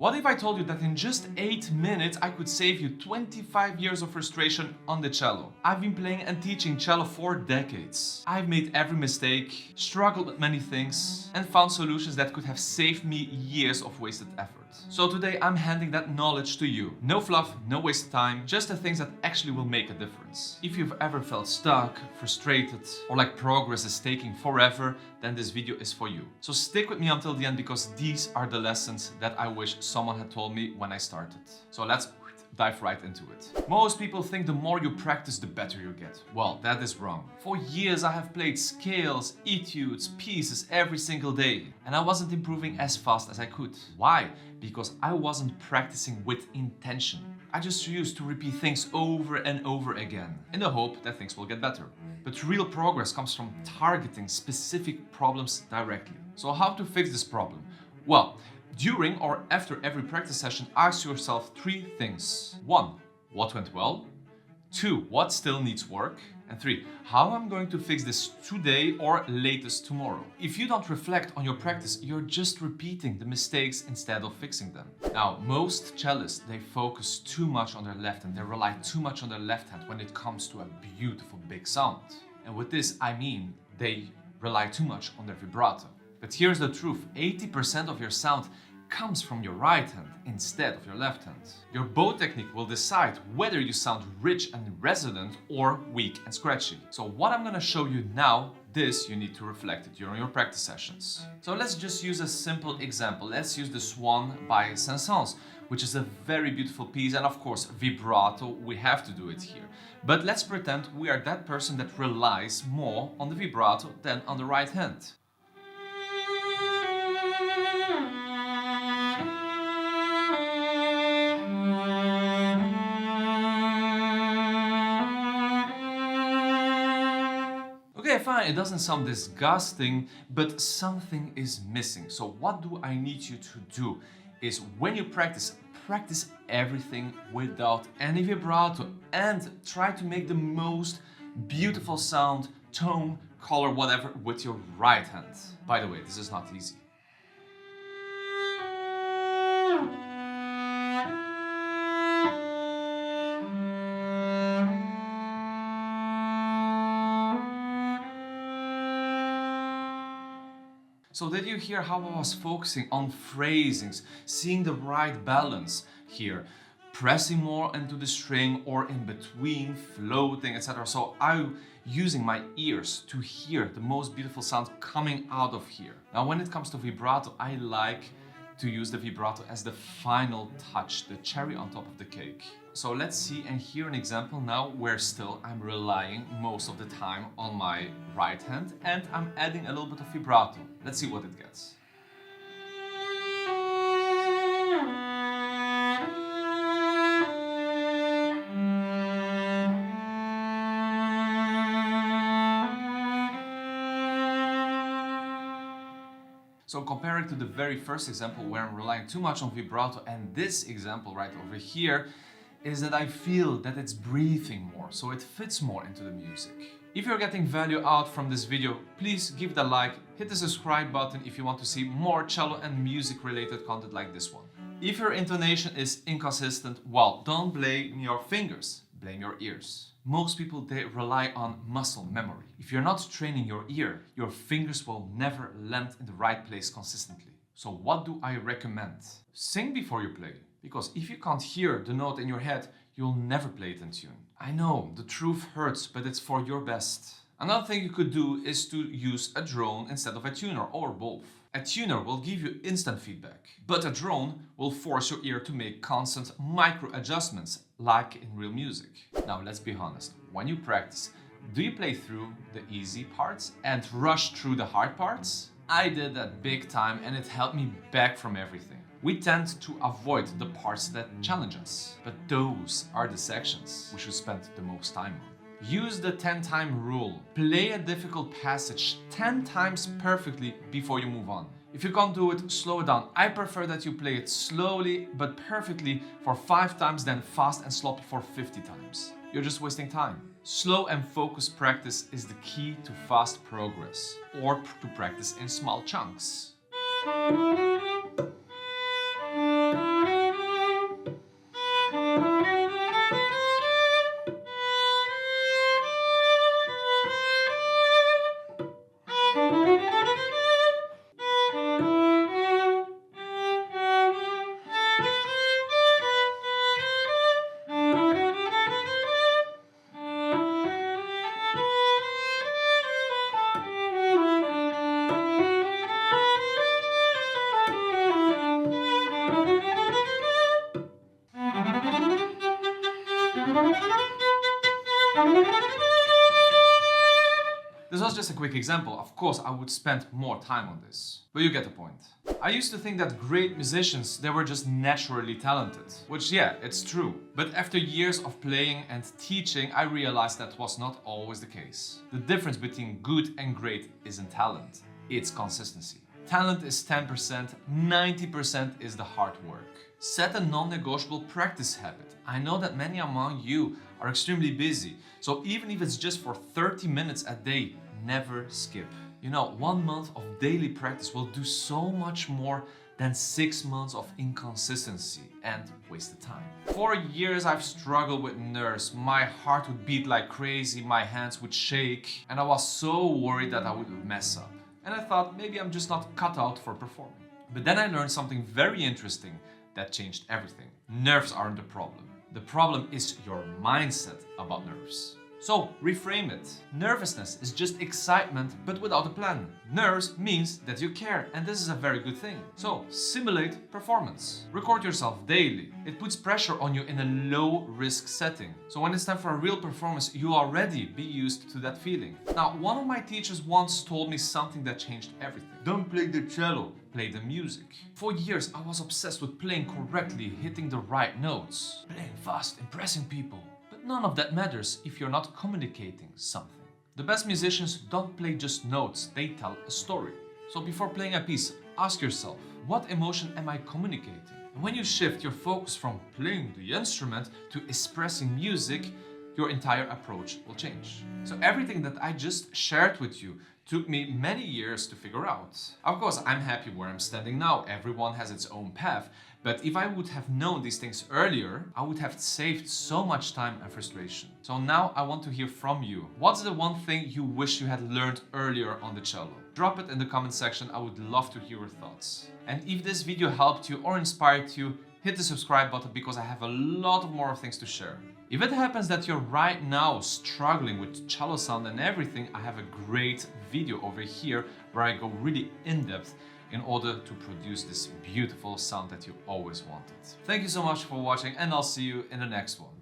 What if I told you that in just 8 minutes I could save you 25 years of frustration on the cello? I've been playing and teaching cello for decades. I've made every mistake, struggled with many things, and found solutions that could have saved me years of wasted effort. So today I'm handing that knowledge to you. No fluff, no wasted time, just the things that actually will make a difference. If you've ever felt stuck, frustrated, or like progress is taking forever, then this video is for you. So stick with me until the end, because these are the lessons that I wish someone had told me when I started. So let's dive right into it. Most people think the more you practice, the better you get. Well, that is wrong. For years I have played scales, etudes, pieces every single day, and I wasn't improving as fast as I could. Why? Because I wasn't practicing with intention. I just used to repeat things over and over again in the hope that things will get better. But real progress comes from targeting specific problems directly. So how to fix this problem? Well, during or after every practice session, ask yourself 3 things. 1. What went well? 2. What still needs work? And 3. How I'm going to fix this today or latest tomorrow. If you don't reflect on your practice, you're just repeating the mistakes instead of fixing them. Now, most cellists, they focus too much on their left hand. They rely too much on their left hand when it comes to a beautiful big sound. And with this, I mean they rely too much on their vibrato. But here's the truth, 80% of your sound comes from your right hand instead of your left hand. Your bow technique will decide whether you sound rich and resonant or weak and scratchy. So what I'm gonna show you now, this you need to reflect during your practice sessions. So let's just use a simple example. Let's use the Swan by Saint-Saëns, which is a very beautiful piece, and of course vibrato, we have to do it here. But let's pretend we are that person that relies more on the vibrato than on the right hand. Okay, fine, it doesn't sound disgusting, but something is missing. So what do I need you to do is when you practice everything without any vibrato and try to make the most beautiful sound, tone, color, whatever with your right hand. By the way, this is not easy. So did you hear how I was focusing on phrasings, seeing the right balance here, pressing more into the string or in between, floating, etc. So I'm using my ears to hear the most beautiful sound coming out of here. Now when it comes to vibrato, I like to use the vibrato as the final touch, the cherry on top of the cake. So let's see and hear an example now where still I'm relying most of the time on my right hand and I'm adding a little bit of vibrato. Let's see what it gets. So compare it to the very first example where I'm relying too much on vibrato, and this example right over here is that I feel that it's breathing more, so it fits more into the music. If you're getting value out from this video, please give it a like, hit the subscribe button if you want to see more cello and music related content like this one. If your intonation is inconsistent, well, don't blame your fingers, blame your ears. Most people, they rely on muscle memory. If you're not training your ear, your fingers will never land in the right place consistently. So what do I recommend? Sing before you play, because if you can't hear the note in your head, you'll never play it in tune. I know, the truth hurts, but it's for your best. Another thing you could do is to use a drone instead of a tuner, or both. A tuner will give you instant feedback, but a drone will force your ear to make constant micro adjustments, like in real music. Now let's be honest, when you practice, do you play through the easy parts and rush through the hard parts? I did that big time and it held me back from everything. We tend to avoid the parts that challenge us, but those are the sections we should spend the most time on. Use the 10-time rule. Play a difficult passage 10 times perfectly before you move on. If you can't do it, slow it down. I prefer that you play it slowly but perfectly for 5 times than fast and sloppy for 50 times. You're just wasting time. Slow and focused practice is the key to fast progress, or to practice in small chunks. was just a quick example. Of course, I would spend more time on this. But you get the point. I used to think that great musicians, they were just naturally talented. Which, yeah, it's true. But after years of playing and teaching, I realized that was not always the case. The difference between good and great isn't talent, it's consistency. Talent is 10%, 90% is the hard work. Set a non-negotiable practice habit. I know that many among you are extremely busy, so even if it's just for 30 minutes a day, never skip. You know, 1 month of daily practice will do so much more than 6 months of inconsistency and wasted time. For years I've struggled with nerves. My heart would beat like crazy, my hands would shake, and I was so worried that I would mess up. And I thought maybe I'm just not cut out for performing. But then I learned something very interesting that changed everything. Nerves aren't the problem. The problem is your mindset about nerves. So reframe it. Nervousness is just excitement but without a plan. Nerves means that you care, and this is a very good thing. So simulate performance. Record yourself daily. It puts pressure on you in a low risk setting. So when it's time for a real performance, you already be used to that feeling. Now, one of my teachers once told me something that changed everything. Don't play the cello, play the music. For years I was obsessed with playing correctly, hitting the right notes, playing fast, impressing people. None of that matters if you're not communicating something. The best musicians don't play just notes, they tell a story. So before playing a piece, ask yourself, what emotion am I communicating? And when you shift your focus from playing the instrument to expressing music, your entire approach will change. So everything that I just shared with you took me many years to figure out. Of course, I'm happy where I'm standing now. Everyone has its own path. But if I would have known these things earlier, I would have saved so much time and frustration. So now I want to hear from you. What's the one thing you wish you had learned earlier on the cello? Drop it in the comment section. I would love to hear your thoughts. And if this video helped you or inspired you, hit the subscribe button because I have a lot more things to share. If it happens that you're right now struggling with cello sound and everything, I have a great video over here where I go really in depth in order to produce this beautiful sound that you always wanted. Thank you so much for watching, and I'll see you in the next one.